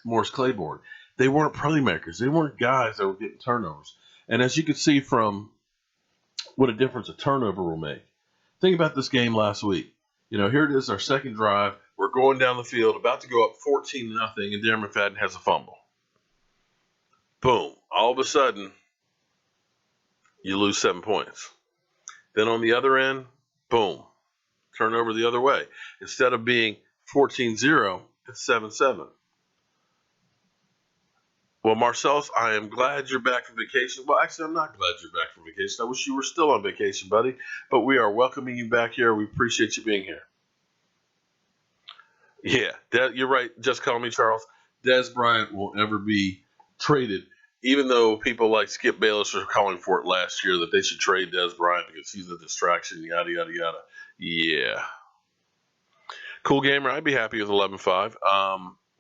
Morris Claiborne. They weren't playmakers. They weren't guys that were getting turnovers. And as you can see from what a difference a turnover will make. Think about this game last week. You know, here it is, our second drive. We're going down the field, about to go up 14-0, and Darren McFadden has a fumble. Boom. All of a sudden, you lose 7 points. Then on the other end, boom. Turnover the other way. Instead of being 14-0, it's 7-7. Well, Marcellus, I am glad you're back from vacation. Well, actually, I'm not glad you're back from vacation. I wish you were still on vacation, buddy. But we are welcoming you back here. We appreciate you being here. Yeah, you're right. Just call me Charles. Dez Bryant will never be traded, even though people like Skip Bayless were calling for it last year that they should trade Dez Bryant because he's a distraction, yada, yada, yada. Yeah. Cool gamer, I'd be happy with 11-5.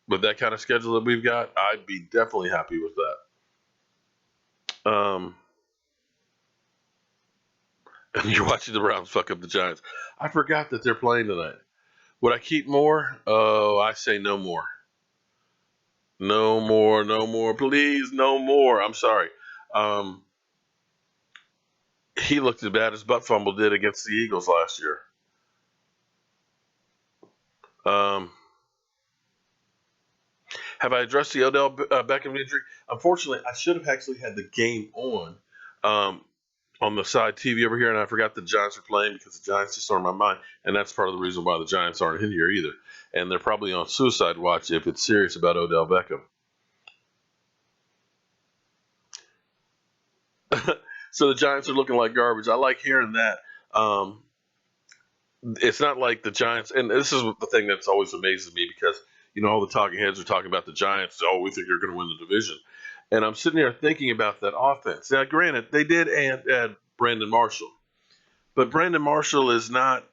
With that kind of schedule that we've got, I'd be definitely happy with that. And you're watching the Browns fuck up the Giants. I forgot that they're playing tonight. Would I keep Moore? Oh, I say no more. No more, no more. Please, no more. I'm sorry. He looked as bad as butt fumble did against the Eagles last year. Have I addressed the Odell Beckham injury? Unfortunately, I should have actually had the game on the side TV over here, and I forgot the Giants are playing because the Giants just are on my mind, and that's part of the reason why the Giants aren't in here either. And they're probably on suicide watch if it's serious about Odell Beckham. So the Giants are looking like garbage. I like hearing that. It's not like the Giants, and this is the thing that's always amazes me because all the talking heads are talking about the Giants. Oh, we think they're going to win the division, and I'm sitting there thinking about that offense. Now, granted, they did add Brandon Marshall, but Brandon Marshall is not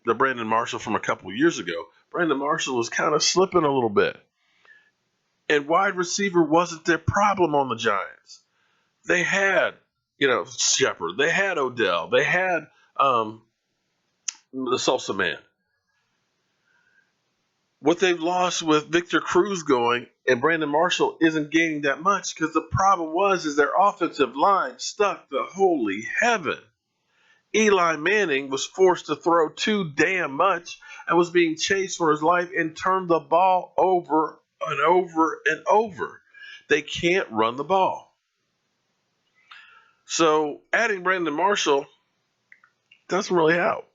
the Brandon Marshall from a couple of years ago. Brandon Marshall is kind of slipping a little bit, and wide receiver wasn't their problem on the Giants. They had Shepard, they had Odell, they had the Salsa Man. What they've lost with Victor Cruz going and Brandon Marshall isn't gaining that much because the problem is their offensive line stuck to holy heaven. Eli Manning was forced to throw too damn much and was being chased for his life and turned the ball over and over and over. They can't run the ball. So adding Brandon Marshall doesn't really help.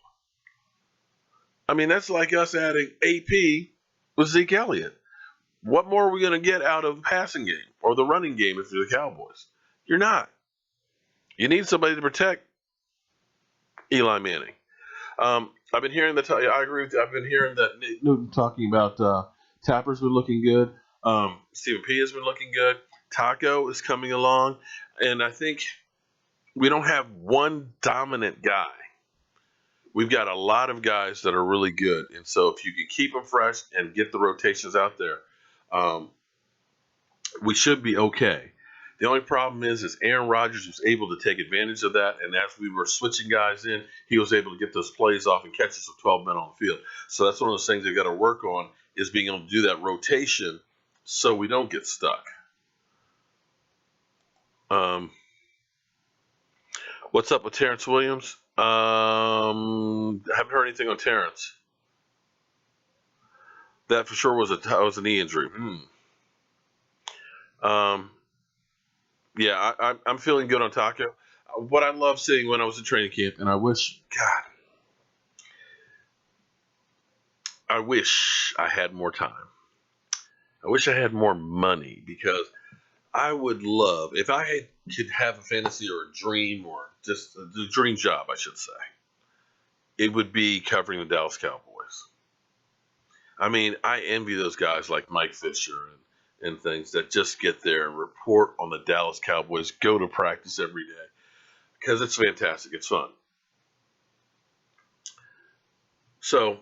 I mean, that's like us adding AP with Zeke Elliott. What more are we going to get out of the passing game or the running game if you're the Cowboys? You're not. You need somebody to protect Eli Manning. I've been hearing I agree with you. I've been hearing that Nate Newton talking about Tapper's been looking good. Stephen P has been looking good. Taco is coming along. And I think we don't have one dominant guy. We've got a lot of guys that are really good. And so if you can keep them fresh and get the rotations out there, we should be okay. The only problem is Aaron Rodgers was able to take advantage of that, and as we were switching guys in, he was able to get those plays off and catch us with 12 men on the field. So that's one of those things they've got to work on is being able to do that rotation so we don't get stuck. What's up with Terrence Williams? Haven't heard anything on Terrence. That for sure was a knee injury. Yeah, I'm feeling good on Taco. What I love seeing when I was at training camp, and I wish I had more time. I wish I had more money because I would love, if I could have a fantasy or a dream or just a dream job, I should say, it would be covering the Dallas Cowboys. I mean, I envy those guys like Mike Fisher and things that just get there and report on the Dallas Cowboys, go to practice every day because it's fantastic. It's fun. So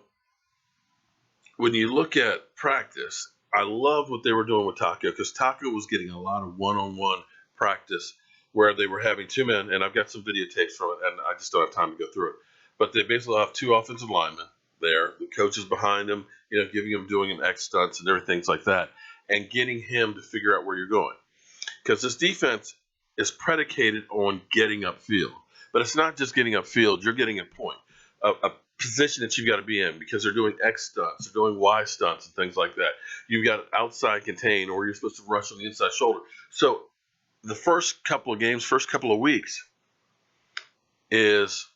when you look at practice, I love what they were doing with Taco because Taco was getting a lot of one-on-one practice where they were having two men, and I've got some videotapes from it, and I just don't have time to go through it. But they basically have two offensive linemen there, the coaches behind them, giving him, doing him X stunts and everything like that, and getting him to figure out where you're going. Because this defense is predicated on getting upfield. But it's not just getting upfield. You're getting a point, a position that you've got to be in because they're doing X stunts, they're doing Y stunts and things like that. You've got outside contain or you're supposed to rush on the inside shoulder. So the first couple of games, first couple of weeks is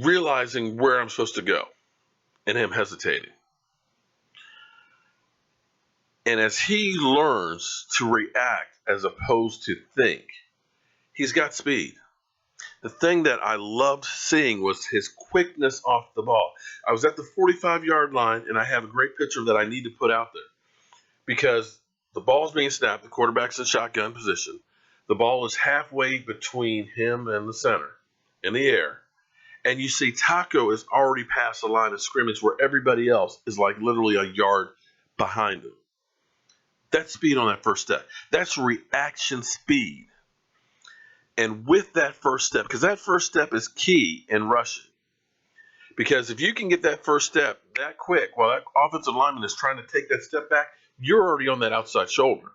realizing where I'm supposed to go and him hesitating. And as he learns to react as opposed to think, he's got speed. The thing that I loved seeing was his quickness off the ball. I was at the 45-yard line, and I have a great picture that I need to put out there because the ball's being snapped. The quarterback's in shotgun position. The ball is halfway between him and the center in the air. And you see Taco is already past the line of scrimmage where everybody else is like literally a yard behind him. That's speed on that first step. That's reaction speed. And with that first step, because that first step is key in rushing. Because if you can get that first step that quick while that offensive lineman is trying to take that step back, you're already on that outside shoulder.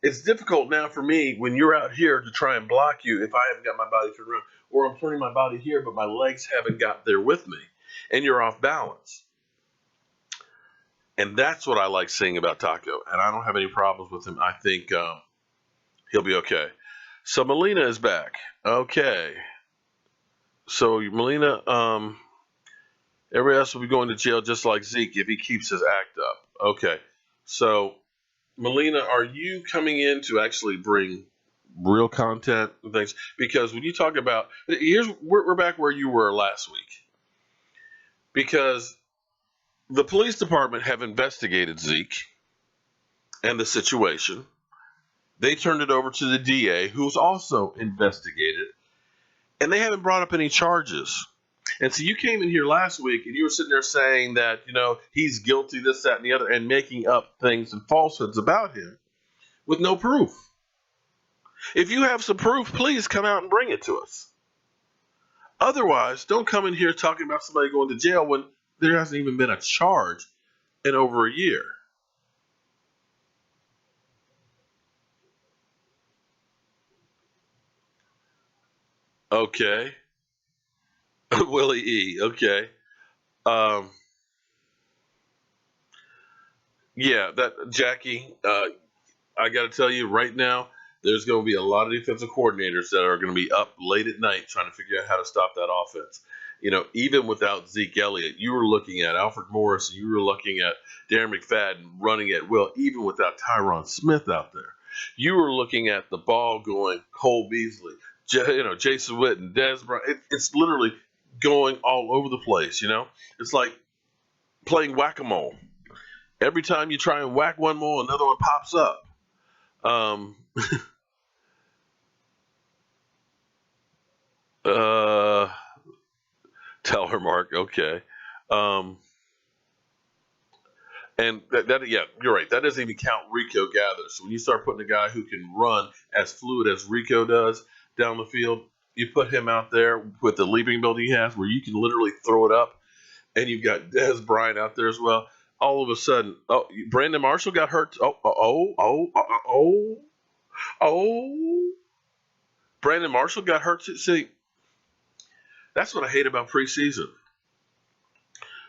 It's difficult now for me when you're out here to try and block you if I haven't got my body turned around. Or I'm turning my body here, but my legs haven't got there with me. And you're off balance. And that's what I like seeing about Taco. And I don't have any problems with him. I think he'll be okay. So Molina is back. Okay. So Molina, everybody else will be going to jail just like Zeke if he keeps his act up. Okay. So Molina, are you coming in to actually bring real content and things. Because when you talk about, we're back where you were last week. Because the police department have investigated Zeke and the situation. They turned it over to the DA, who's also investigated, and they haven't brought up any charges. And so you came in here last week and you were sitting there saying that, he's guilty, this, that, and the other, and making up things and falsehoods about him with no proof. If you have some proof, please come out and bring it to us. Otherwise, don't come in here talking about somebody going to jail when there hasn't even been a charge in over a year. Okay. Willie E. Okay. Um, yeah, that Jackie, I got to tell you right now, there's going to be a lot of defensive coordinators that are going to be up late at night trying to figure out how to stop that offense. Even without Zeke Elliott, you were looking at Alfred Morris, you were looking at Darren McFadden running at will, even without Jaylon Smith out there. You were looking at the ball going Cole Beasley, Jason Witten, Dez Bryant. It's literally going all over the place, It's like playing whack-a-mole. Every time you try and whack one mole, another one pops up. Tell her, Mark. Okay. And yeah, you're right. That doesn't even count Rico Gathers. So when you start putting a guy who can run as fluid as Rico does down the field, you put him out there with the leaping ability he has where you can literally throw it up, and you've got Dez Bryant out there as well. All of a sudden, Brandon Marshall got hurt. Brandon Marshall got hurt. See, that's what I hate about preseason.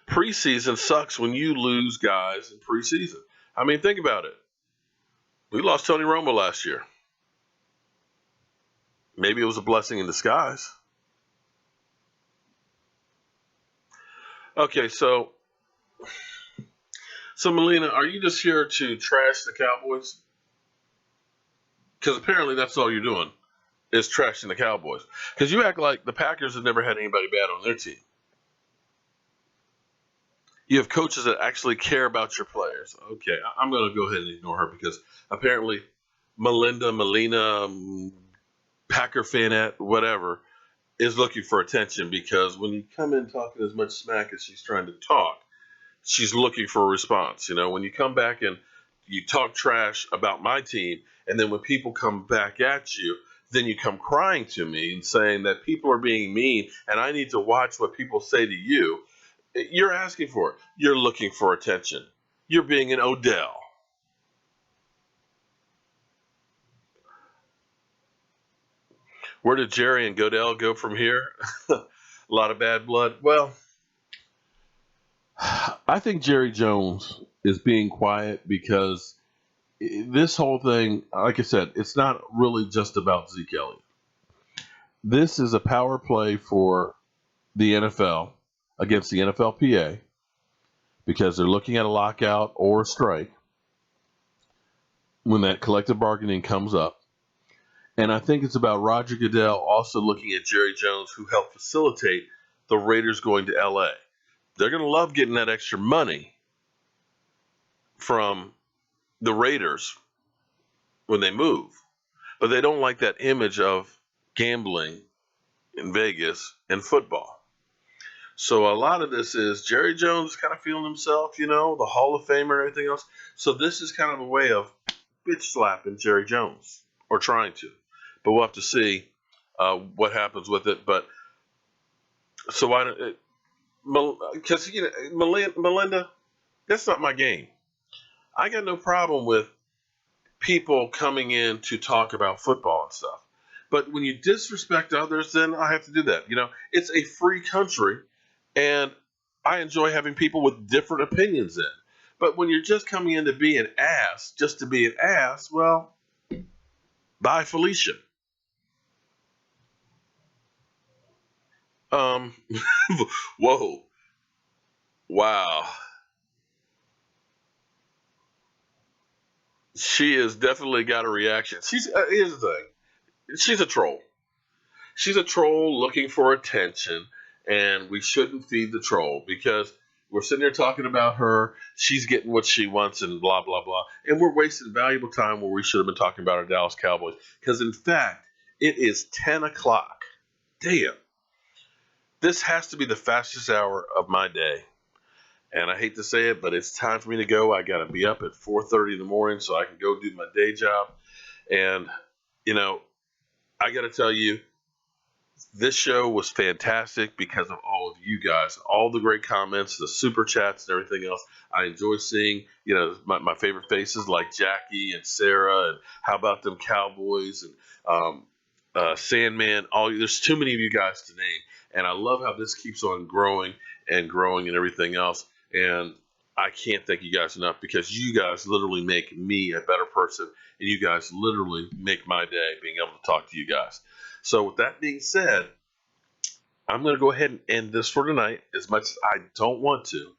Preseason sucks when you lose guys in preseason. I mean, think about it. We lost Tony Romo last year. Maybe it was a blessing in disguise. Okay, so Melina, are you just here to trash the Cowboys? Because apparently that's all you're doing is trashing the Cowboys. Because you act like the Packers have never had anybody bad on their team. You have coaches that actually care about your players. Okay, I'm going to go ahead and ignore her because apparently Melina, Packer fanette, whatever, is looking for attention because when you come in talking as much smack as she's trying to talk, she's looking for a response. When you come back and you talk trash about my team, and then when people come back at you, then you come crying to me and saying that people are being mean and I need to watch what people say to you. You're asking for it. You're looking for attention. You're being an Odell. Where did Jerry and Goodell go from here? A lot of bad blood. Well, I think Jerry Jones is being quiet because this whole thing, like I said, it's not really just about Zeke Elliott. This is a power play for the NFL against the NFLPA because they're looking at a lockout or a strike when that collective bargaining comes up. And I think it's about Roger Goodell also looking at Jerry Jones, who helped facilitate the Raiders going to LA. They're going to love getting that extra money from the Raiders when they move, but they don't like that image of gambling in Vegas and football. So a lot of this is Jerry Jones kind of feeling himself, the Hall of Famer and everything else. So this is kind of a way of bitch slapping Jerry Jones, or trying to. But we'll have to see what happens with it. But so I don't, because Melinda, that's not my game. I got no problem with people coming in to talk about football and stuff. But when you disrespect others, then I have to do that. It's a free country, and I enjoy having people with different opinions in. But when you're just coming in to be an ass, just to be an ass, well, bye, Felicia. Whoa. Wow. She has definitely got a reaction. Here's the thing. she's a troll. She's a troll looking for attention, and we shouldn't feed the troll because we're sitting here talking about her. She's getting what she wants and blah, blah, blah. And we're wasting valuable time where we should have been talking about our Dallas Cowboys. Because, in fact, it is 10 o'clock. Damn. This has to be the fastest hour of my day. And I hate to say it, but it's time for me to go. I got to be up at 4:30 in the morning so I can go do my day job. And, you know, I got to tell you, this show was fantastic because of all of you guys, all the great comments, the super chats, and everything else. I enjoy seeing, you know, my favorite faces like Jackie and Sarah, and how about them Cowboys and Sandman. There's too many of you guys to name, and I love how this keeps on growing and growing and everything else. And I can't thank you guys enough because you guys literally make me a better person, and you guys literally make my day being able to talk to you guys. So with that being said, I'm going to go ahead and end this for tonight, as much as I don't want to.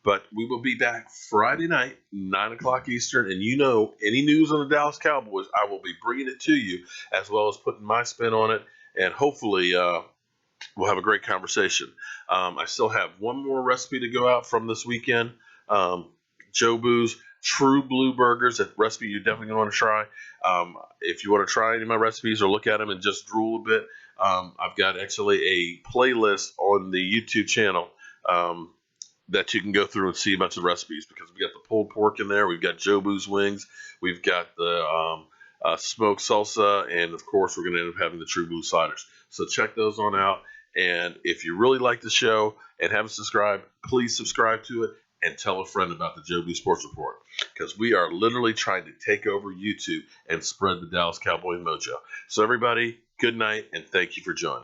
But we will be back Friday night, 9 o'clock Eastern. And you know, any news on the Dallas Cowboys, I will be bringing it to you, as well as putting my spin on it. And hopefully we'll have a great conversation. I still have one more recipe to go out from this weekend. Jobu's True Blue Burgers, a recipe you're definitely going to want to try. If you want to try any of my recipes or look at them and just drool a bit, I've got actually a playlist on the YouTube channel that you can go through and see a bunch of recipes, because we got the pulled pork in there, we've got Jobu's wings, we've got the smoked salsa, and of course we're going to end up having the True Blue sliders. So check those on out. And if you really like the show and haven't subscribed, please subscribe to it and tell a friend about the Jobu Sports Report, because we are literally trying to take over YouTube and spread the Dallas Cowboy mojo. So everybody, good night, and thank you for joining.